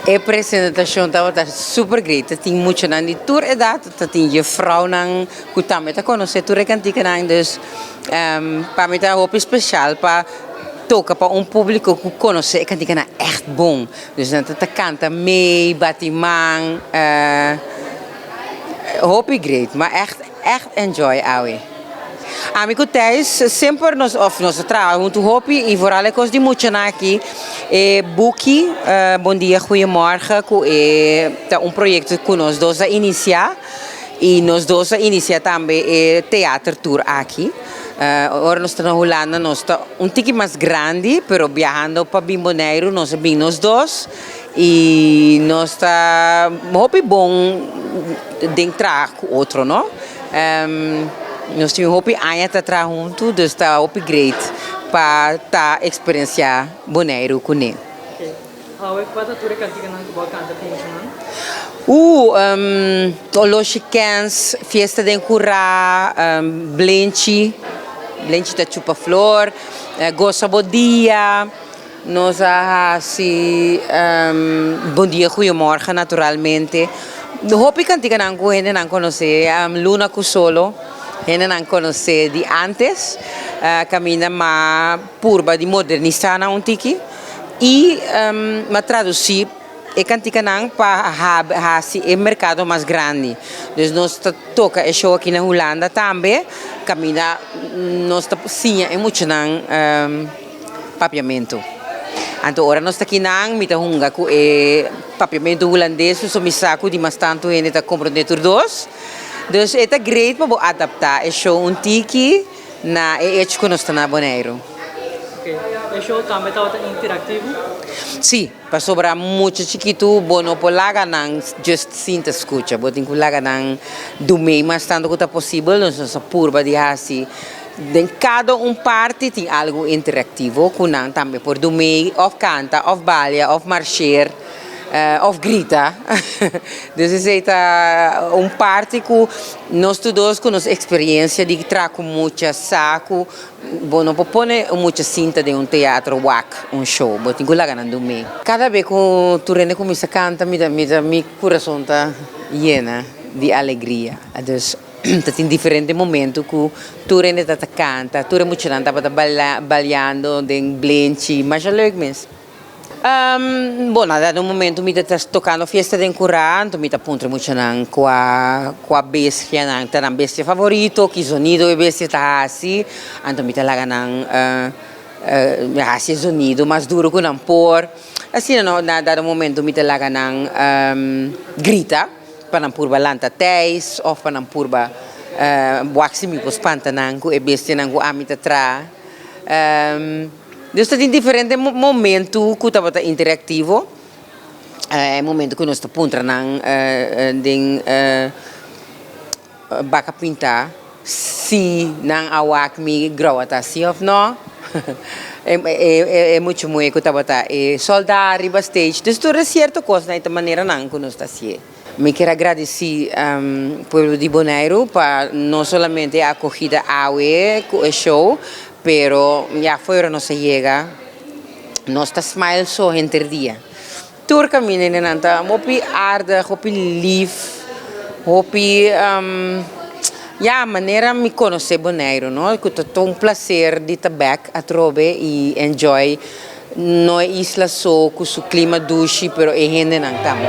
A apresentação estava super great. Tem muito na de tour e dat, tem vrouw nang kutame ta conhecer tour e cantica nang dus para mim tá roupa especial para toca para público que conhece e cantica na echt bom. Dus dan ta canta mee, batimang, roupa great, maar echt enjoy awe. Amico thuis, sempre nós trabalhamos muito hobby e vooral ik de muito aqui. Buki, bom dia, goedemorgen. É projeto que nós dois a iniciar e nós dois a iniciar também teatro tour aqui. Ora nós estamos na Holanda, nós estamos tique mais grande, pero viajando para Bimboneiro, nós bem nós dois e nós está hobby bom dentro com outro, não? Nós temos hobby ainda tá tra junto, dus está hobby great para tá experienciar Bonaire com ele. How é que vai a tua cantiga não que canta com isso? Los Chickens, Fiesta de Encurrá, Blenchi da Chupa Flor, Gossa Bodia, nós assim, Bom Dia, Goedemorgen, naturalmente. Hobby cantiga não conhece, Luna Cusolo. Gente não conhece de antes, caminha mais purba de modernizar um tiki e ma traduzir e cantica não para o mercado mais grande. Dus nós toca e show aqui na Holanda também, caminha nós sim é muito não papiamento. Então agora nós aqui não me hunga com papiamento holandês, so me saco de mais tanto ele está comprando dois. Dus é great para adaptar o show tiki na que nós estamos na Bonaire. Ok, o show também está interativo? Sim, para sobrar muito chiquito, bom não polaga não just sinta escuta, botem polaga não do meio, mas tanto que é possível, nós somos purba de assim. Em cada parte tem algo interativo, com não também por do meio, of canta, of balha, of marcher. Of grita. Dus é parte que nós todos com nossa experiência de trago muito saco, bom não propõe muita cinta de teatro wak, show, bom tem que lá ganhando meio. Cada vez que tu rende começa a cantar, meu coração está llena de alegria. Dus tem diferentes momentos que tu rende tá canta, tu rende muito nada para balhando, de blenchi, mas é legal mesmo. Bom, nada, no momento me está tocando Fiesta de Encurrá, então me está punto muito com a bestia, a bestia favorito, que sonido e bestia está assim, então me está lá ganhando assim sonido mais duro que não por, assim no nada no momento me está lá ganhando grita para não purba lanta teis ou para não purba boaxi me pos pantanan com a bestia não com a me está tra. Dus tem diferentes momentos que estava interativo, momento que nós estamos puntrando de baca pintar, se não awak me grava assim ou não, é muito muito que estava soldar riba stage, dus tudo é certo coisa na maneira não que nós está assim. Me quero agradecer ao povo de Bonaire para não somente a acolhida com o show, pero ya fuera no se llega, no está smile so entre dia. Tour caminha nanta, hopi aardig, hopi lief, hopi ja maneira me conhecer Bonaire, no? Que tô prazer de estar back a trove e enjoy no isla so com su clima doce, pero é gente não tamo.